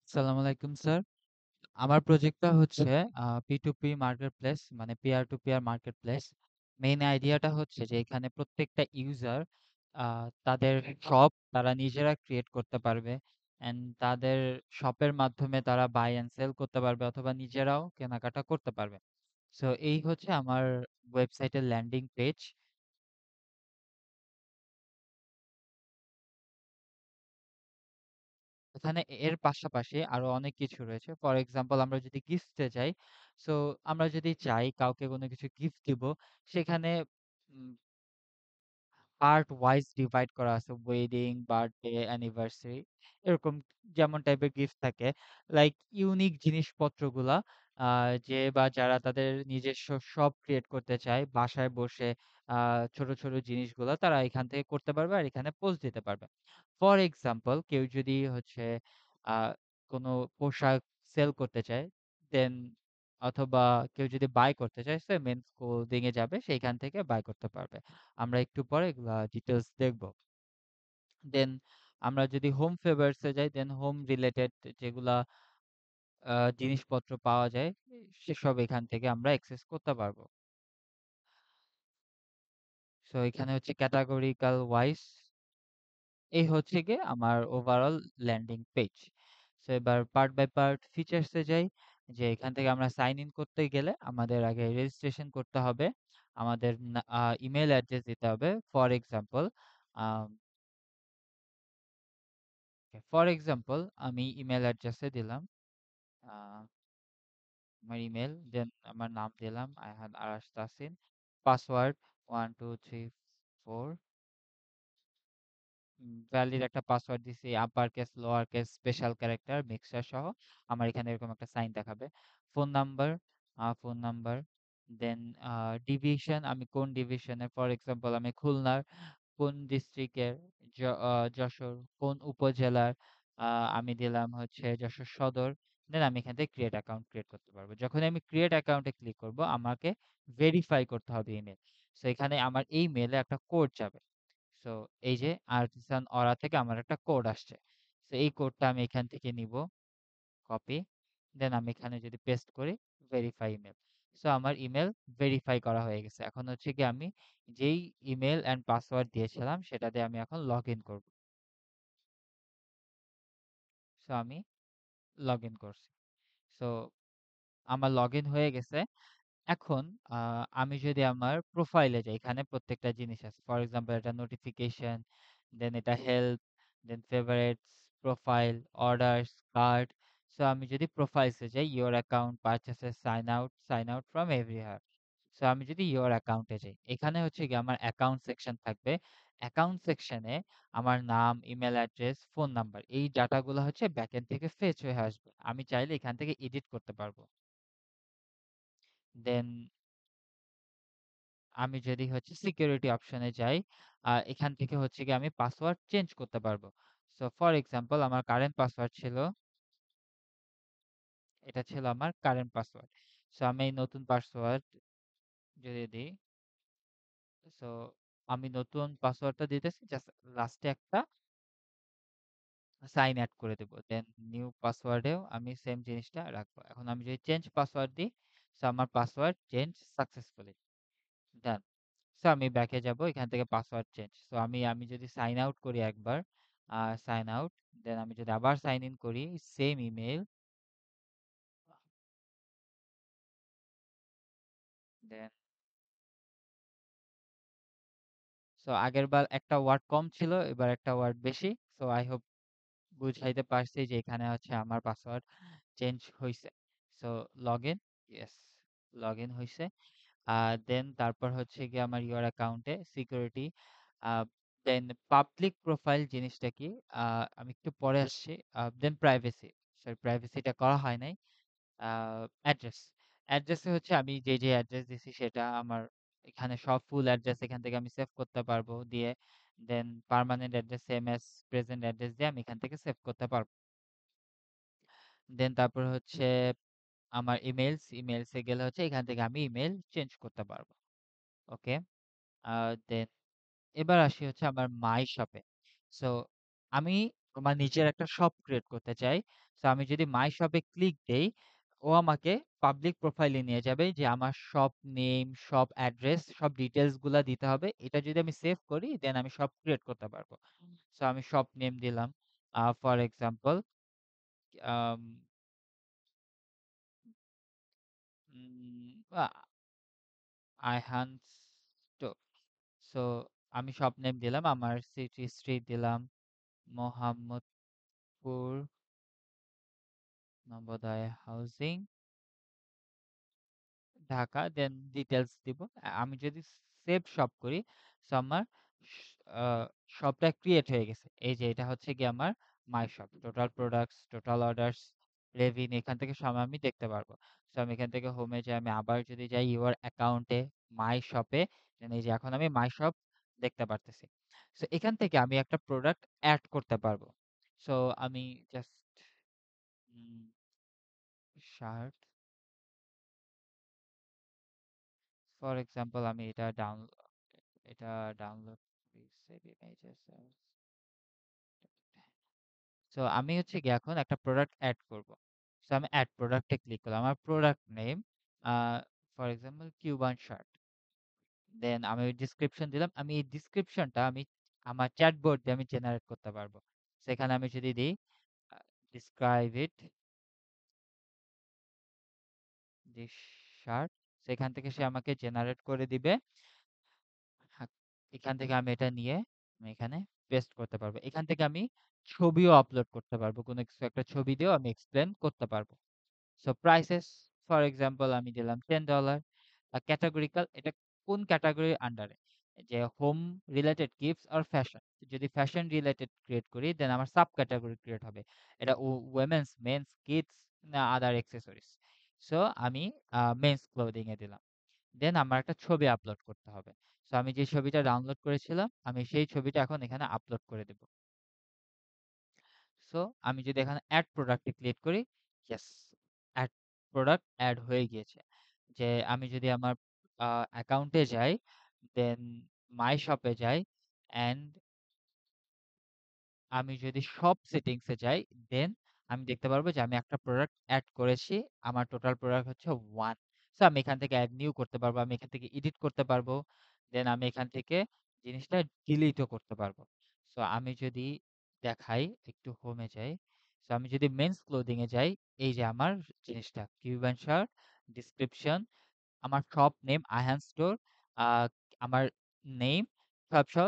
আসসালামু আলাইকুম স্যার। আমার প্রজেক্টটা হচ্ছে P2P মার্কেটপ্লেস মানে peer to peer marketplace. Main আইডিয়াটা হচ্ছে যে এখানে প্রত্যেকটা ইউজার আ তাদের শপ তারা নিজেরা ক্রিয়েট করতে পারবে। অ্যান্ড তাদের শপের মাধ্যমে তারা বাই অ্যান্ড সেল করতে পারবে অথবা নিজেরাও কেনাকাটা করতে পারবে। সো এই হচ্ছে আমার ওয়েবসাইটের ল্যান্ডিং পেজ। এখানে এর পাশাপাশি আরো অনেক কিছু রয়েছে। ফর এক্সাম্পল আমরা যদি গিফটে যাই, সো আমরা যদি চাই কাউকে কোনো কিছু গিফট দিব, সেখানে উম পার্ট ওয়াইজ ডিভাইড করা আছে। ওয়েডিং, বার্থডে, অ্যানিভার্সারি এরকম যেমন টাইপের গিফট থাকে। লাইক ইউনিক জিনিসপত্রগুলা যে বা যারা তাদের নিজস্ব শপ ক্রিয়েট করতে চায়, বাসায় বসে ছোট, ছোট জিনিসগুলা তারা এখান থেকে করতে পারবে আর এখানে পোস্ট দিতে পারবে। ফর এক্সাম্পল কেউ যদি হচ্ছে আ কোনো পোশাক সেল করতে চায়, দেন অথবা কেউ যদি বাই করতে চায়, সে মেন্স ক্লোদিং এ যাবে, সেইখান থেকে বাই করতে পারবে। আমরা একটু পরে এগুলা ডিটেইলস দেখব। দেন আমরা যদি হোম ফেভারস এ যাই, দেন হোম রিলেটেড যেগুলা জিনিসপত্র পাওয়া যায়, সেসব এখান থেকে আমরা অ্যাক্সেস করতে পারবো। সো এখানে হচ্ছে ক্যাটেগরিক্যাল ওয়াইজ এই হচ্ছে গিয়ে আমার ওভারঅল ল্যান্ডিং পেজ। সো এবার পার্ট বাই পার্ট ফিচার্স এ যাই, যে এখান থেকে আমরা সাইন ইন করতে গেলে আমাদের আগে রেজিস্ট্রেশন করতে হবে। আমাদের ইমেল অ্যাড্রেস দিতে হবে। ফর এক্সাম্পল আমি ইমেল অ্যাড্রেসে দিলাম আহ, আমার ইমেল, দেন আমার নাম দিলাম আয়হান আরাশ তাসিন, পাসওয়ার্ড 1 2 3 4, ভ্যালিড একটা পাসওয়ার্ড দিছি, upper case lower case special character mixer সহ। আমার এখানে এরকম একটা সাইন দেখাবে। ফোন নাম্বার দেন ডিভিশন, আমি কোন ডিভিশনে, ফর এক্সাম্পল আমি খুলনার, কোন ডিস্ট্রিক্টের, যশোর কোন উপজেলার, আমি দিলাম হচ্ছে যশোর সদর। দেন আমি এখান থেকে ক্রিয়েট অ্যাকাউন্ট ক্রিয়েট করতে পারবো। যখন আমি ক্রিয়েট অ্যাকাউন্টে ক্লিক করব আমাকে ভেরিফাই করতে হবে ইমেল। সো এখানে আমার এই মেলে একটা কোড যাবে। সো এই যে আর্টিসান অরা থেকে আমার একটা কোড আসছে। সো এই কোডটা আমি এখান থেকে নিব, কপি, দেন আমি এখানে যদি পেস্ট করি, ভেরিফাই ইমেল। সো আমার ইমেল ভেরিফাই করা হয়ে গেছে। এখন হচ্ছে কি আমি যেই ইমেল অ্যান্ড পাসওয়ার্ড দিয়েছিলাম সেটা দিয়ে আমি এখন লগ ইন করব। সো আমি লগ ইন করছি। সো আমার লগ ইন হয়ে গেছে। এখন আমি যদি আমার প্রোফাইলে যাই, এখানে প্রত্যেকটা জিনিস আছে। ফর এক্সাম্পল এটা নোটিফিকেশন, দেন এটা help, then favourites, profile, orders, card. So আমি যদি প্রোফাইলসে যাই, your account, purchases, sign out from everywhere. So আমি যদি ইওর অ্যাকাউন্টে যাই, এখানে হচ্ছে কি আমার অ্যাকাউন্ট সেকশন থাকবে। অ্যাকাউন্ট সেকশনে আমার নাম, ইমেল অ্যাড্রেস, ফোন নাম্বার এই ডাটাগুলো হচ্ছে ব্যাকএন্ড থেকে ফেচ হয়ে আসবে। আমি চাইলে এখান থেকে এডিট করতে পারবো। দেন আমি যদি হচ্ছে সিকিউরিটি অপশনে যাই, এখান থেকে হচ্ছে গিয়ে আমি পাসওয়ার্ড চেঞ্জ করতে পারবো। সো ফর এক্সাম্পল আমার কারেন্ট পাসওয়ার্ড ছিল, এটা ছিল আমার কারেন্ট পাসওয়ার্ড। সো আমি এই নতুন পাসওয়ার্ড যদি দিই, সো আমি নতুন পাসওয়ার্ডটা দিতেছি, জাস্ট লাস্টে একটা সাইন অ্যাড করে দেবো, দেন নিউ পাসওয়ার্ডেও আমি সেম জিনিসটা রাখবো। এখন আমি যদি চেঞ্জ পাসওয়ার্ড দিই, সো আমার পাসওয়ার্ড চেঞ্জ সাকসেসফুলি ডান। সো আমি ব্যাকে যাব, এখান থেকে পাসওয়ার্ড চেঞ্জ। সো আমি আমি যদি সাইন আউট করি একবার, সাইন আউট, দেন আমি যদি আবার সাইন ইন করি, সেম ইমেল, দেন সো আগের বার একটা ওয়ার্ড কম ছিল, এবার একটা ওয়ার্ড বেশি। সো আই হোপ বুঝাইতে পারছি যে এখানে হচ্ছে আমার পাসওয়ার্ড চেঞ্জ হইছে। So log in, yes, log in হইছে। দেন তারপর হচ্ছে গিয়ে আমার ইউর অ্যাকাউন্টে সিকিউরিটি, দেন পাবলিক প্রোফাইল জিনিসটা কি, আমি একটু পরে আসছি। দেন প্রাইভেসি, সরি প্রাইভেসিটা করা হয় নাই। অ্যাড্রেস, অ্যাড্রেসে হচ্ছে আমি যে যে অ্যাড্রেস দিছি সেটা আমার এখানে সব ফুল অ্যাড্রেস এখান থেকে আমি সেভ করতে পারবো দিয়ে, then permanent address same as present address দিয়ে আমি এখান থেকে সেভ করতে পারবো। দেন তারপর হচ্ছে আমার ইমেলসে গেলে হচ্ছে এখান থেকে আমি ইমেল চেঞ্জ করতে পারবো। ওকে, দেন এবার আসি হচ্ছে আমার মাই শপে। সো আমি আমার নিজের একটা শপ ক্রিয়েট করতে চাই। সো আমি যদি মাই শপে ক্লিক দেই, ও আমাকে পাবলিক প্রোফাইলে নিয়ে যাবে যে আমার শপ নেম, শপ অ্যাড্রেস, সব ডিটেইলস গুলা দিতে হবে। এটা যদি আমি সেভ করি, দেন আমি শপ ক্রিয়েট করতে পারবো। সো আমি শপ নেম দিলাম। For example um um ah Ayhan store. So আমি শপ নেম দিলাম, আমার সিটি স্ট্রিট দিলাম Mohammadpur, Nobodoy housing, Dhaka, then details দিব। আমি যদি সেভ শপ করি, সো আমার শপটা ক্রিয়েট হয়ে গেছে। এই যে এটা হচ্ছে কি আমার my shop, total products, total orders, revenue এখান থেকে সব আমি দেখতে পারবো। সো আমি এখান থেকে হোমে যাই, আমি আবার যদি যাই ইউর অ্যাকাউন্টে, মাই শপে, এই যে এখন আমি মাই শপ দেখতে পারতেছি। সো এখান থেকে আমি একটা প্রোডাক্ট অ্যাড করতে পারবো। সো আমি জাস্ট শার্ট, ফর এক্সাম্পল আমি এটা ডাউনলোড করি, সেভ ইমেজেস। সো আমি হচ্ছে গিয়ে এখন একটা প্রোডাক্ট অ্যাড করব। সো আমি অ্যাড প্রোডাক্টে ক্লিক করলাম, আমার product name for example Cuban shirt, then আমি ওই ডিসক্রিপশন দিলাম। আমি এই ডিসক্রিপশনটা আমি আমার চ্যাটবট দিয়ে আমি জেনারেট করতে পারবো। সেখানে আমি যদি দিই ডিসক্রাইব ইট দিস শার্ট, সেখান থেকে সে আমাকে জেনারেট করে দিবে। হ্যাঁ, এখান থেকে আমি এটা নিয়ে আমি এখানে পেস্ট করতে পারবো। এখান থেকে আমি ছবিও আপলোড করতে পারবো, কোনো কিছু একটা ছবি দিয়েও আমি এক্সপ্লেন করতে পারবো। সো প্রাইসেস, ফর এক্সাম্পল আমি দিলাম $10। ক্যাটাগরিক্যাল, এটা কোন ক্যাটাগরির আন্ডারে, যে হোম রিলেটেড, গিফটস আর ফ্যাশন। যদি ফ্যাশন রিলেটেড ক্রিয়েট করি, দেন আমার সাব ক্যাটাগরি ক্রিয়েট হবে। এটা ওমেন্স, মেন্স, কিডস না আদার অ্যাক্সেসরিজ। সো আমি মেন্স ক্লোদিং এ দিলাম। দেন আমার একটা ছবি আপলোড করতে হবে। সো আমি যে ছবিটা ডাউনলোড করেছিলাম, আমি সেই ছবিটা এখন এখানে আপলোড করে দেব। সো আমি যদি এখানে অ্যাড প্রোডাক্টে ক্লিক করি, ইয়েস, অ্যাড প্রোডাক্ট অ্যাড হয়ে গিয়েছে। যে আমি যদি আমার অ্যাকাউন্টে যাই, দেন মাই শপে যাই, অ্যান্ড আমি যদি সব সেটিংস এ যাই, দেন আমি দেখতে পারবো যে আমি একটা প্রোডাক্ট অ্যাড করেছি। আমার টোটাল প্রোডাক্ট হচ্ছে 1। সো আমি এখান থেকে অ্যাড নিউ করতে পারবো, আমি এখান থেকে এডিট করতে পারবো, দেন আমি এখান থেকে জিনিসটা ডিলিটও করতে পারবো। সো আমি যদি দেখাই, একটু হোমে যাই, সো আমি যদি মেন্স ক্লোদিং এ যাই, এই যে আমার জিনিসটা কিউবান শার্ট, ডিসক্রিপশন, আমার শপ নেম আয়হান স্টোর, আমার নেম সব সহ,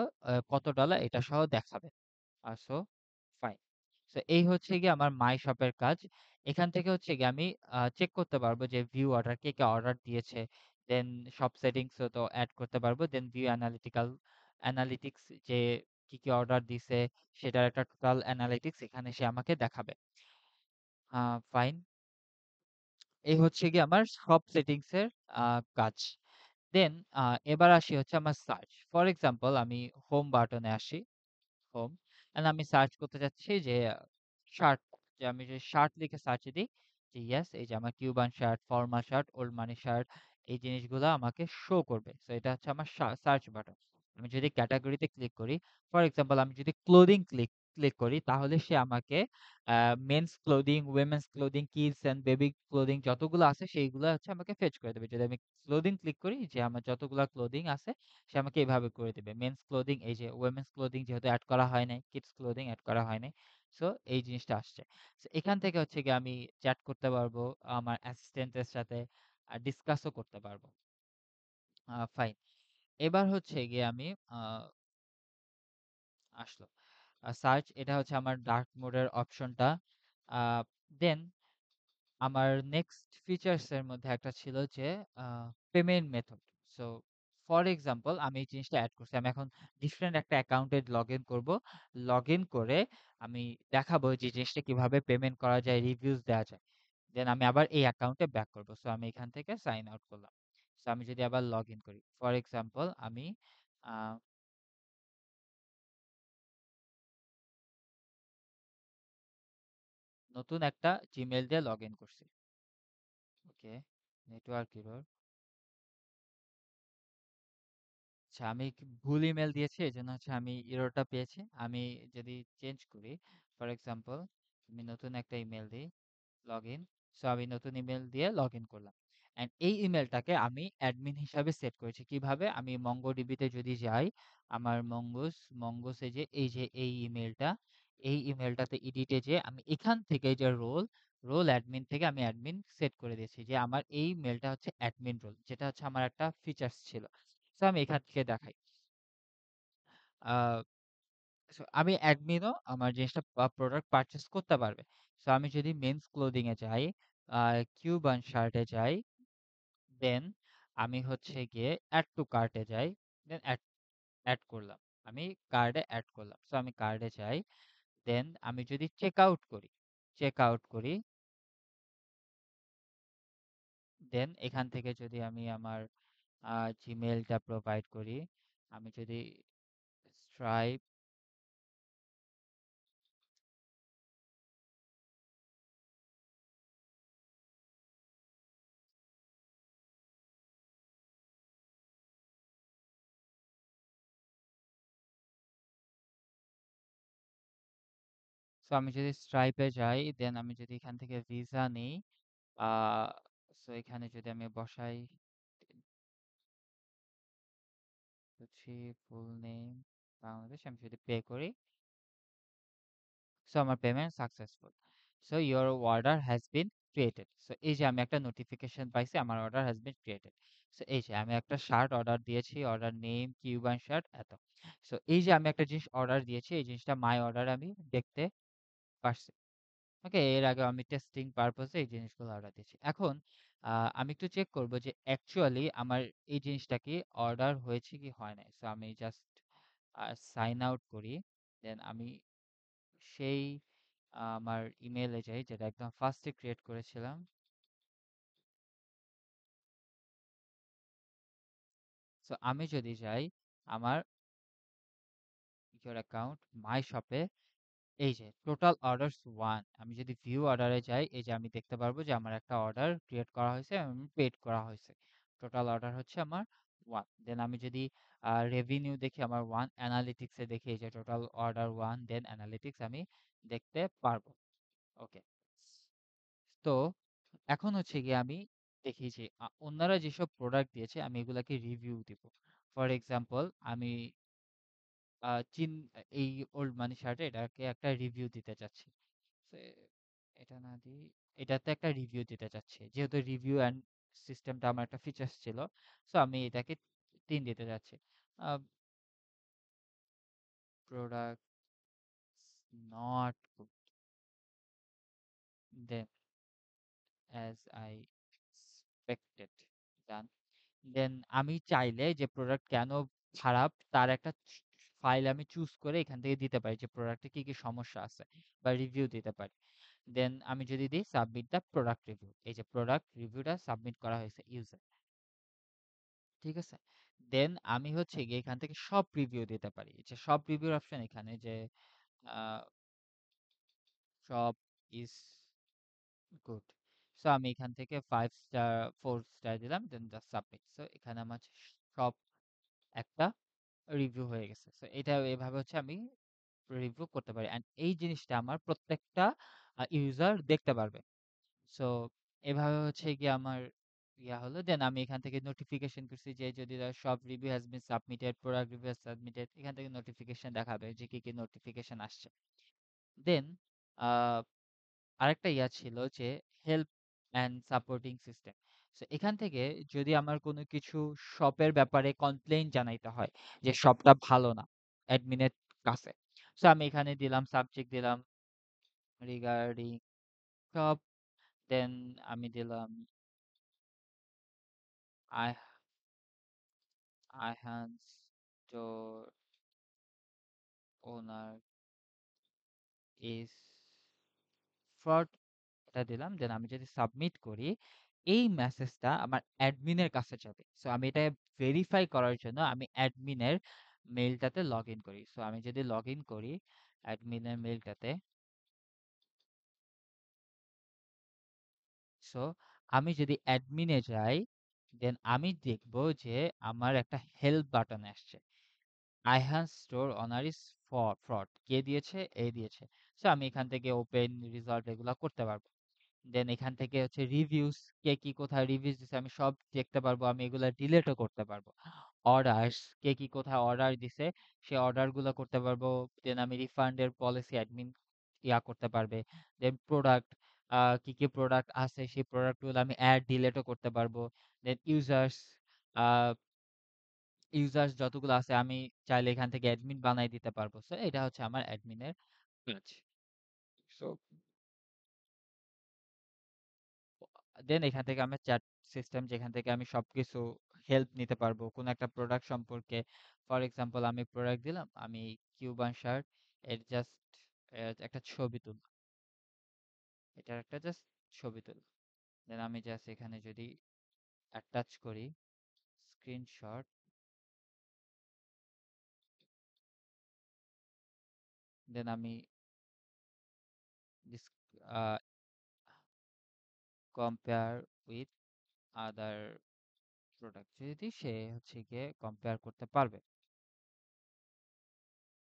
কত ডলার এটা সহ দেখাবে। So fine. সো এই হচ্ছে গিয়ে আমার মাই শপের কাজ। এখান থেকে হচ্ছে গিয়ে আমি চেক করতে পারবো যে ভিউ অর্ডার, কে কে অর্ডার দিয়েছে, দেন সব সেটিংস তো অ্যাড করতে পারবো, দেন ভিউ অ্যানালিটিক্স, যে কি কি অর্ডার দিছে সেটার একটা টোটাল অ্যানালিটিক্স এখানে সে আমাকে দেখাবে। ফাইন, এই হচ্ছে গিয়ে আমার সব সেটিংস এর কাজ। দেন এবার আসি হচ্ছে আমার সার্চ। ফর এক্সাম্পল আমি হোম বাটনে আসি, হোম, এন্ড আমি সার্চ করতে চাচ্ছি যে শার্ট, যে আমি যে শার্ট লিখে সার্চ দিই, যে ইয়েস, এই যে আমার Cuban shirt, formal shirt, old মানি শার্ট, এই জিনিসগুলো আমাকে শো করবে। সো এটা হচ্ছে আমার সার্চ বাটন। আমি যদি ক্যাটাগরিতে ক্লিক করি, ফর এক্সাম্পল আমি যদি ক্লোদিং ক্লিক ক্লিক করি, তাহলে সে আমাকে men's clothing, women's clothing, kids and baby clothing যতগুলো আছে সেইগুলো হচ্ছে আমাকে ফেচ করে দেবে। যদি আমি ক্লোদিং ক্লিক করি, যে আমার যতগুলো ক্লোদিং আছে সে আমাকে এভাবে করে দিবে। মেন্স ক্লোদিং, এই যে উইমেন্স ক্লোদিং যেহেতু অ্যাড করা হয় নাই, কিডস ক্লোদিং অ্যাড করা হয় নাই। সো এই জিনিসটা আসছে। সো এখান থেকে হচ্ছে গিয়ে আমি চ্যাট করতে পারবো আমার অ্যাসিস্ট্যান্টের সাথে, আর ডিসকাসও করতে পারবো। ফাইন, এবার হচ্ছে গিয়ে আমি আসলো সার্চ, এটা হচ্ছে আমার ডার্ক মোডের অপশনটা। দেন আমার নেক্সট ফিচার্স এর মধ্যে একটা ছিল যে payment method. So for example আমি এই জিনিসটা অ্যাড করছি, আমি এখন ডিফারেন্ট একটা অ্যাকাউন্টে লগ ইন করবো। লগ ইন করে আমি দেখাবো যে জিনিসটা কিভাবে পেমেন্ট করা যায়, রিভিউজ দেওয়া যায়। দেন আমি আবার এই অ্যাকাউন্টে ব্যাক করবো। সো আমি এখান থেকে সাইন আউট করলাম। সো আমি যদি আবার লগ ইন করি, ফর এক্সাম্পল আমি আহ, নতুন একটা জিমেল দিয়ে লগ ইন করছি। ওকে, নেটওয়ার্ক এরর। আচ্ছা, আমি ভুল ইমেল দিয়েছি, এই জন্য হচ্ছে আমি এররটা পেয়েছি। আমি যদি চেঞ্জ করি, ফর এক্সাম্পল আমি নতুন একটা ইমেল দিই, লগ ইন। সো আমি নতুন ইমেল দিয়ে লগ ইন করলাম, অ্যান্ড এই ইমেলটাকে আমি অ্যাডমিন হিসাবে সেট করেছি কিভাবে। আমি মঙ্গোডিবিতে যদি যাই, আমার মঙ্গোসে যে এই ইমেলটা, এই ইমেলটাতে এডিটে যে আমি এখান থেকে যে রোল অ্যাডমিন থেকে আমি অ্যাডমিন সেট করে দিয়েছি যে আমার এই মেলটা হচ্ছে অ্যাডমিন রোল, যেটা হচ্ছে আমার একটা ফিচার্স ছিল। সো আমি এখান থেকে দেখাই, আহ, so আমি অ্যাডমিনও আমার জিনিসটা প্রোডাক্ট পারচেস করতে পারবে। সো আমি যদি মেন্স ক্লোদিং এ যাই, কিউবান শার্টে যাই, দেন আমি হচ্ছে গিয়ে অ্যাড টু কার্টে যাই, দেন অ্যাড অ্যাড করলাম, আমি কার্ডে অ্যাড করলাম। সো আমি কার্ডে যাই, দেন আমি যদি চেক আউট করি, দেন এখান থেকে যদি আমি আমার জিমেলটা প্রোভাইড করি, আমি যদি স্ট্রাইপ, সো আমি যদি স্ট্রাইপে যাই, দেন আমি যদি এখান থেকে ভিসা নিই, আহ সো এখানে যদি আমি বসাই হচ্ছে ফুল নেম বাংলাদেশ, আমি যদি পে করি, সো আমার payment successful. So your order has been created. So এই যে আমি একটা নোটিফিকেশন পাইছি আমার order has been created. So এই যে আমি একটা শার্ট অর্ডার দিয়েছি, অর্ডার নেম কিউবান শার্ট এত। সো এই যে আমি একটা জিনিস অর্ডার দিয়েছি, এই জিনিসটা মাই অর্ডার আমি দেখতে পারছি। ওকে, এর আগে আমি টেস্টিং পারপসে এই জিনিসগুলো অর্ডার দিয়েছি। এখন আমি একটু চেক করব যে অ্যাকচুয়ালি আমার এই জিনিসটা কি অর্ডার হয়েছে কি হয় নাই। সো আমি জাস্ট সাইন আউট করি, দেন আমি সেই আমার ইমেলে যাই যেটা একদম ফার্স্টে ক্রিয়েট করেছিলাম। সো আমি যদি যাই আমার ইউর অ্যাকাউন্ট মাই শপে, এই যে টোটাল অর্ডারস ওয়ান, আমি যদি ভিউ অর্ডারে যাই, এই যে আমি দেখতে পারবো যে আমার একটা অর্ডার ক্রিয়েট করা হয়েছে এবং পেড করা হয়েছে। টোটাল অর্ডার হচ্ছে আমার ওয়ান। দেন আমি যদি রেভিনিউ দেখি আমার ওয়ান, অ্যানালিটিক্সে দেখি এই যে টোটাল অর্ডার ওয়ান, দেন অ্যানালিটিক্স আমি দেখতে পারবো। ওকে, তো এখন হচ্ছে গিয়ে আমি দেখি যে অন্যরা যেসব প্রোডাক্ট দিয়েছে আমি এগুলাকে রিভিউ দিব। ফর এক্সাম্পল আমি চিন এই ওল্ড মানি শার্টে এটাকে একটা রিভিউ দিতে চাচ্ছি। So, এটা না দিই, এটাতে একটা রিভিউ দিতে চাচ্ছি, যেহেতু রিভিউ অ্যান্ড সিস্টেমটা আমার একটা ফিচার্স ছিল। সো আমি এটাকে 3 দিতে যাচ্ছি। Product not good then as I expected, done. Then আমি চাইলে যে প্রোডাক্ট কেন খারাপ তার একটা ফাইল আমি চুজ করে এখান থেকে দিতে পারি যে প্রোডাক্টে কি কি সমস্যা আছে, বা রিভিউ দিতে পারি। দেন আমি যদি দিই সাবমিট দ্য প্রোডাক্ট রিভিউ, এই যে প্রোডাক্ট রিভিউটা সাবমিট করা হয়েছে ইউজার, ঠিক আছে। দেন আমি হচ্ছে গিয়ে এখান থেকে সব রিভিউ দিতে পারি, এই যে সব রিভিউর অপশন এখানে যে সব ইজ গুড। সো আমি এখান থেকে 5 স্টার 4 স্টার দিলাম, দেন জাস্ট সাবমিট। সো এখানে আমার সব একটা রিভিউ হয়ে গেছে। সো এটা এভাবে হচ্ছে আমি রিভিউ করতে পারি, অ্যান্ড এই জিনিসটা আমার প্রত্যেকটা ইউজার দেখতে পারবে। সো এভাবে হচ্ছে গিয়ে আমার ইয়া হলো। দেন আমি এখান থেকে নোটিফিকেশন করছি যে যদি সব review has been submitted, product review submitted, এখান থেকে নোটিফিকেশন দেখাবে যে কি কি নোটিফিকেশন আসছে। দেন আরেকটা ইয়া ছিল যে help and supporting system. So এখান থেকে যদি আমার কোনো কিছু শপের ব্যাপারে কমপ্লেইন জানাইতে হয় যে শপটা ভালো না অ্যাডমিনের কাছে, সো আমি এখানে দিলাম, সাবজেক্ট দিলাম রিগার্ডিং শপ, দেন আমি দিলাম I Ayhan store owner is fraud, এটা দিলাম। দেন আমি যদি সাবমিট করি, এই মেসেজটা আমার অ্যাডমিনের কাছে যাবে। সো আমি এটা ভেরিফাই করার জন্য আমি অ্যাডমিনের মেইলটাতে লগ ইন করি। সো আমি যদি লগ ইন করি অ্যাডমিনের মেইলটাতে, সো আমি যদি অ্যাডমিনে যাই, দেন আমি দেখব যে আমার একটা হেল্প বাটন আসছে, আইহান স্টোর অনার ইজ ফ্রড, কে দিয়েছে, এ দিয়েছে। সো আমি এখান থেকে ওপেন, রিজলভ এগুলা করতে পারবো। দেন এখান থেকে হচ্ছে রিভিউস, কে কি কোথায় রিভিউস দিছে আমি সব দেখতে পারবো, আমি এগুলা ডিলেটও করতে পারবো। অর্ডারস, কে কি কোথায় অর্ডার দিছে সেই অর্ডার গুলো করতে পারবো। দেন আমি রিফান্ডের পলিসি অ্যাডমিন করতে পারবে। দেন প্রোডাক্ট, কি কি প্রোডাক্ট আছে সেই প্রোডাক্ট গুলো আমি অ্যাড ডিলেটও করতে পারবো। দেন ইউজার্স, ইউজার্স যতগুলো আছে আমি চাইলে এখান থেকে অ্যাডমিন বানাই দিতে পারবো। সো এটা হচ্ছে আমার অ্যাডমিনের কাজ। সো দেন এখান থেকে আমার চ্যাট সিস্টেম, যেখান থেকে আমি সবকিছু হেল্প নিতে পারবো কোন একটা প্রোডাক্ট সম্পর্কে। ফর এক্সাম্পল আমি প্রোডাক্ট দিলাম, আমি কিউবান শার্ট, এর জাস্ট একটা ছবি তুললাম, এটার একটা জাস্ট ছবি তুললাম। দেন আমি জাস্ট এখানে যদি অ্যাটাচ করি স্ক্রিনশট, দেন আমি কম্পেয়ার উইথ আদার প্রোডাক্ট, যদি সে হচ্ছে গিয়ে কম্পেয়ার করতে পারবে।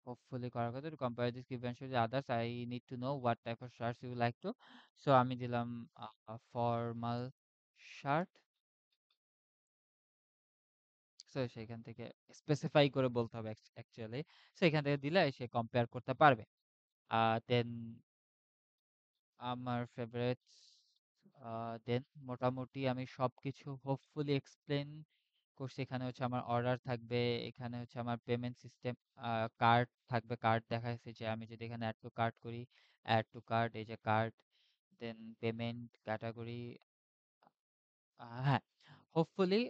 Hopefully করার কথা, to compare this eventually with others I need to know what type of shirts you like to, so আমি দিলাম ফর্মাল শার্ট। সো সেখান থেকে স্পেসিফাই করে বলতে হবে অ্যাকচুয়ালি। সো এখান থেকে দিলে সে কম্পেয়ার করতে পারবে। দেন আমার ফেভারিটস, দেন মোটামুটি আমি সবকিছু হোপফুলি এক্সপ্লেন করছি। এখানে হচ্ছে আমার অর্ডার থাকবে, এখানে হচ্ছে আমার পেমেন্ট সিস্টেম, কার্ড থাকবে, কার্ড দেখাইছে যে আমি যদি এখানে অ্যাড টু কার্ট করি, অ্যাড টু কার্ট, এই যে কার্ড, দেন পেমেন্ট ক্যাটাগরি। হ্যাঁ, হোপফুলি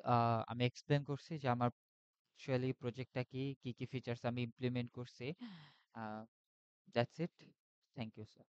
আমি এক্সপ্লেন করছি যে আমার অ্যাকচুয়ালি প্রজেক্টটা কি, কি কি ফিচার্স আমি ইমপ্লিমেন্ট করছি। That's it. Thank you sir.